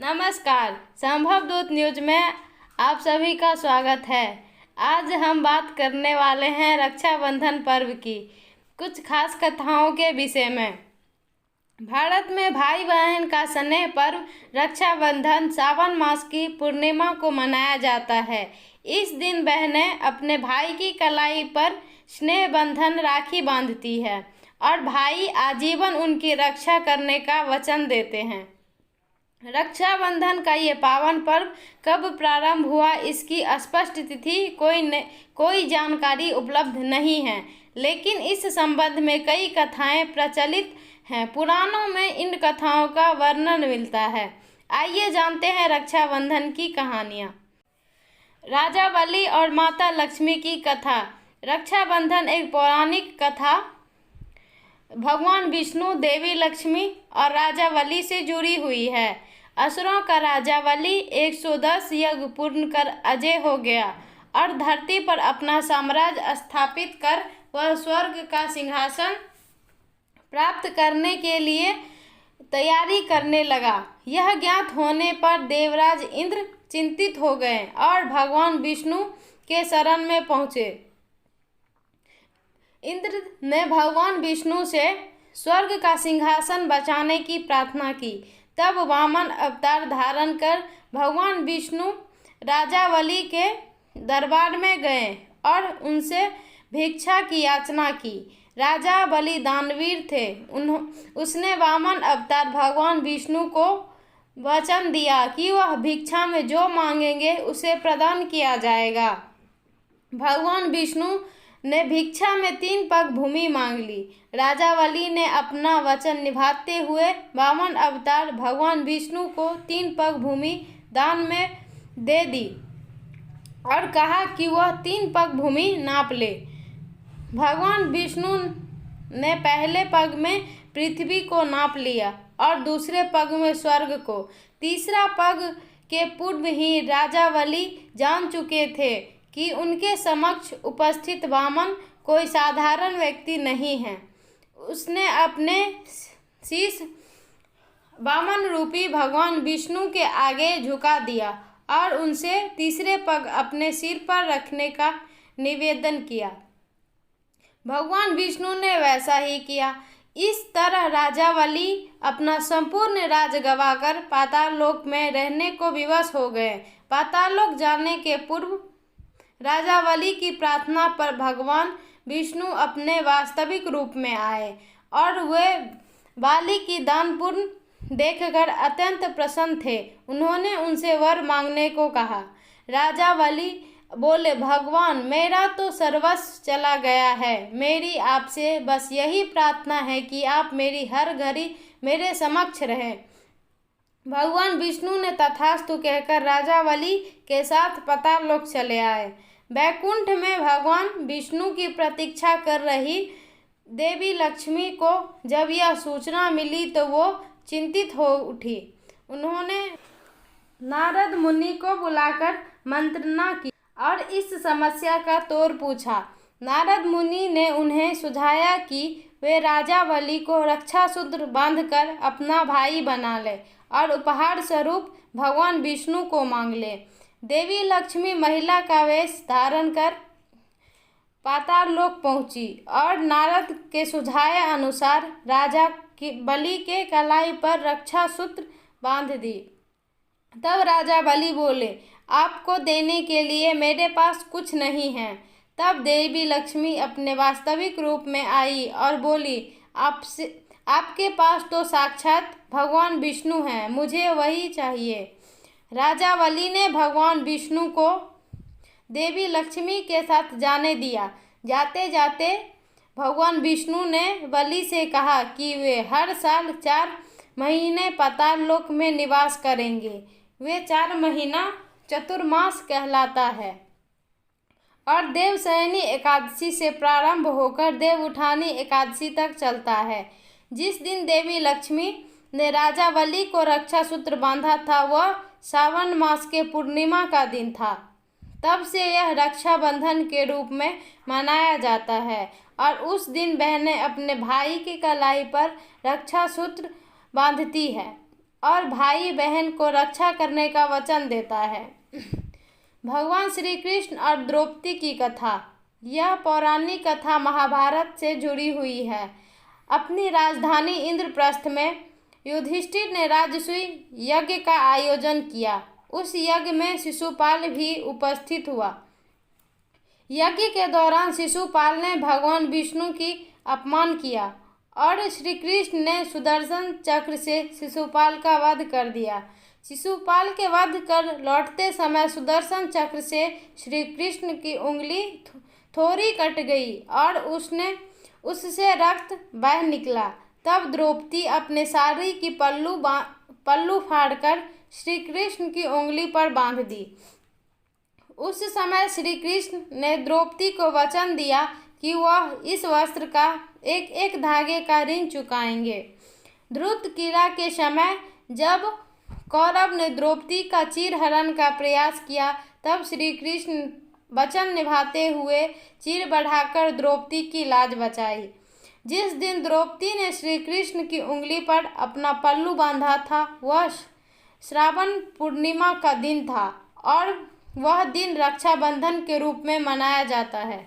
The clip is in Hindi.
नमस्कार, संभव दूत न्यूज में आप सभी का स्वागत है। आज हम बात करने वाले हैं रक्षाबंधन पर्व की कुछ खास कथाओं के विषय में। भारत में भाई बहन का स्नेह पर्व रक्षाबंधन सावन मास की पूर्णिमा को मनाया जाता है। इस दिन बहनें अपने भाई की कलाई पर स्नेह बंधन राखी बांधती है और भाई आजीवन उनकी रक्षा करने का वचन देते हैं। रक्षाबंधन का ये पावन पर्व कब प्रारंभ हुआ, इसकी स्पष्ट तिथि कोई जानकारी उपलब्ध नहीं है, लेकिन इस संबंध में कई कथाएं प्रचलित हैं। पुराणों में इन कथाओं का वर्णन मिलता है। आइए जानते हैं रक्षाबंधन की कहानियाँ। राजा बलि और माता लक्ष्मी की कथा। रक्षाबंधन एक पौराणिक कथा भगवान विष्णु, देवी लक्ष्मी और राजा बलि से जुड़ी हुई है। असुरों का राजा बलि 110 यज्ञ पूर्ण कर अजय हो गया और धरती पर अपना साम्राज्य स्थापित कर वह स्वर्ग का सिंहासन प्राप्त करने के लिए तैयारी करने लगा। यह ज्ञात होने पर देवराज इंद्र चिंतित हो गए और भगवान विष्णु के शरण में पहुँचे। इंद्र ने भगवान विष्णु से स्वर्ग का सिंहासन बचाने की प्रार्थना की। तब वामन अवतार धारण कर भगवान विष्णु राजा बलि के दरबार में गए और उनसे भिक्षा की याचना की। राजा बलि दानवीर थे। उसने वामन अवतार भगवान विष्णु को वचन दिया कि वह भिक्षा में जो मांगेंगे उसे प्रदान किया जाएगा। भगवान विष्णु ने भिक्षा में 3 पग भूमि मांग ली। राजा बलि ने अपना वचन निभाते हुए वामन अवतार भगवान विष्णु को 3 पग भूमि दान में दे दी और कहा कि वह 3 पग भूमि नाप ले। भगवान विष्णु ने पहले पग में पृथ्वी को नाप लिया और दूसरे पग में स्वर्ग को। तीसरा पग के पूर्व ही राजा बलि जान चुके थे कि उनके समक्ष उपस्थित वामन कोई साधारण व्यक्ति नहीं है। उसने अपने शीश वामन रूपी भगवान विष्णु के आगे झुका दिया और उनसे तीसरे पग अपने सिर पर रखने का निवेदन किया। भगवान विष्णु ने वैसा ही किया। इस तरह राजा बलि अपना संपूर्ण राज गंवाकर पाताल लोक में रहने को विवश हो गए। पाताल लोक जाने के पूर्व राजा बलि की प्रार्थना पर भगवान विष्णु अपने वास्तविक रूप में आए और वे बलि की दान पुण्य देखकर अत्यंत प्रसन्न थे। उन्होंने उनसे वर मांगने को कहा। राजा बलि बोले, भगवान, मेरा तो सर्वस्व चला गया है। मेरी आपसे बस यही प्रार्थना है कि आप मेरी हर घड़ी मेरे समक्ष रहें। भगवान विष्णु ने तथास्तु कहकर राजा बलि के साथ पाताल लोक चले आए। वैकुंठ में भगवान विष्णु की प्रतीक्षा कर रही देवी लक्ष्मी को जब यह सूचना मिली तो वो चिंतित हो उठी। उन्होंने नारद मुनि को बुलाकर मंत्रणा की और इस समस्या का तौर पूछा। नारद मुनि ने उन्हें सुझाया कि वे राजा बलि को रक्षा सूत्र बांधकर अपना भाई बना ले और उपहार स्वरूप भगवान विष्णु को मांग ले। देवी लक्ष्मी महिला का वेश धारण कर पाताल लोक पहुंची और नारद के सुझाए अनुसार राजा बलि के कलाई पर रक्षा सूत्र बांध दी। तब राजा बलि बोले, आपको देने के लिए मेरे पास कुछ नहीं है। तब देवी लक्ष्मी अपने वास्तविक रूप में आई और बोली, आपके पास तो साक्षात भगवान विष्णु हैं, मुझे वही चाहिए। राजा बलि ने भगवान विष्णु को देवी लक्ष्मी के साथ जाने दिया। जाते जाते भगवान विष्णु ने बलि से कहा कि वे हर साल 4 महीने पाताल लोक में निवास करेंगे। वे 4 महीना चतुर्मास कहलाता है और देवशयनी एकादशी से प्रारंभ होकर देवउठानी एकादशी तक चलता है। जिस दिन देवी लक्ष्मी ने राजा बलि को रक्षा सूत्र बांधा था वह सावन मास के पूर्णिमा का दिन था। तब से यह रक्षाबंधन के रूप में मनाया जाता है और उस दिन बहनें अपने भाई की कलाई पर रक्षा सूत्र बांधती है। और भाई बहन को रक्षा करने का वचन देता है। भगवान श्री कृष्ण और द्रौपदी की कथा। यह पौराणिक कथा महाभारत से जुड़ी हुई है। अपनी राजधानी इंद्रप्रस्थ में युधिष्ठिर ने राजसूय यज्ञ का आयोजन किया। उस यज्ञ में शिशुपाल भी उपस्थित हुआ। यज्ञ के दौरान शिशुपाल ने भगवान विष्णु की अपमान किया और श्री कृष्ण ने सुदर्शन चक्र से शिशुपाल का वध कर दिया। शिशुपाल के वध कर लौटते समय सुदर्शन चक्र से श्री कृष्ण की उंगली थोड़ी कट गई और उससे रक्त बह निकला। तब द्रौपदी अपने साड़ी की पल्लू फाड़कर श्री कृष्ण की उंगली पर बांध दी। उस समय श्री कृष्ण ने द्रौपदी को वचन दिया कि वह इस वस्त्र का एक एक धागे का ऋण चुकाएंगे। ध्रुत क्रीड़ा के समय जब कौरव ने द्रौपदी का चीरहरण का प्रयास किया, तब श्री कृष्ण वचन निभाते हुए चीर बढ़ाकर द्रौपदी की लाज बचाई। जिस दिन द्रौपदी ने श्री कृष्ण की उंगली पर अपना पल्लू बांधा था, वह श्रावण पूर्णिमा का दिन था और वह दिन रक्षाबंधन के रूप में मनाया जाता है।